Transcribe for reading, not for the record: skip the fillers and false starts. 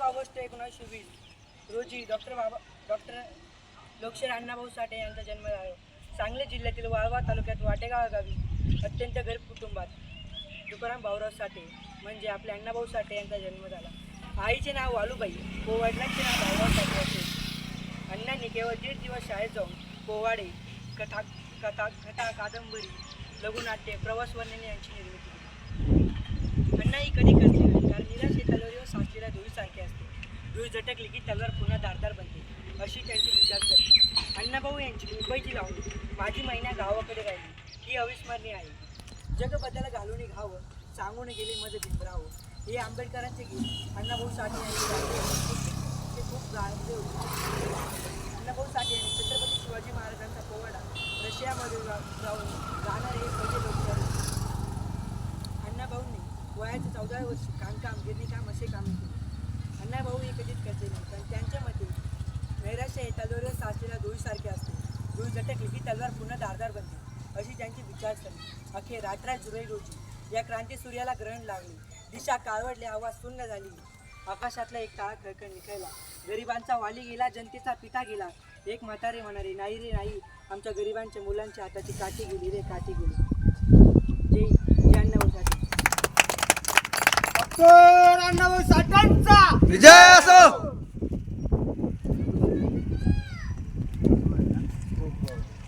August 1920 रोजी doctor लोकशाहीर अण्णाभाऊ साठे यांचा जन्म झाला. सांगली जिल्ह्यातील वाळवा तालुक्यात वाटेगाव गावी अत्यंत गरीब कुटुंबात तुकाराम भाऊराव साठे म्हणजे आपले अण्णाभाऊ साठे यांचा जन्म झाला. आईचे नाव वालूबाई व वडिलांचे नाव भाऊराव साठे होते. अण्णांनी केवळ 1.5 दिवस शाळेत जाऊन पोवाडे, कथा, कादंबरी, लघुनाट्य, प्रवास वर्णने यांची निर्मिती केली. अण्णा ही कधी कसली नाही, कारण निराश हे तलवारीवर साचलेल्या धुळीसारखे असते. धूळ झटकली की तलवार पुन्हा धारदार बनते, अशी त्यांची विचारसरणी. अण्णाभाऊ यांची मुंबईची लावणी माझी मैना गावाकडे राहिली ही अविस्मरणीय आहे. जग बदल घालून घावं, सांगून गेले मज भिंभरावं, हे आंबेडकरांचे गीत अण्णाभाऊ साठे यांनी गायले. ते खूप गाजले होते. अण्णाभाऊ साठे यांनी छत्रपती शिवाजी महाराजांचा पोवाडा रशियामध्ये जाऊन गाणारे हे पहिले लोक ठरले. अण्णाभाऊंनी वयाच्या 14व्या वर्षी खाणकाम, गिरणीकाम असे कामे केले. अण्णाभाऊ हे कधीच करते नाही, पण त्यांच्या मते नैराश्य हे तलवारीवर साचलेल्या धुळीसारखे असते. धूळ झटकली की तलवार पुन्हा धारदार बनते, अशी त्यांची विचारसरणी. अखेर 18 जुलै रोजी या क्रांती सूर्याला ग्रहण लागले. दिशा काळवडली, आवाज शून्य झाली. आकाशातला एक तारा खळखळ निखळला. गरिबांचा वाली गेला, जनतेचा पिता गेला. एक म्हातारे म्हणाले, नाही रे नाही, आमच्या गरिबांच्या मुलांच्या हाताची काठी गेली रे, काठी गेली. जय अण्णाभाऊ साठे. डॉक्टर अण्णाभाऊ साठेंचा विजय असो.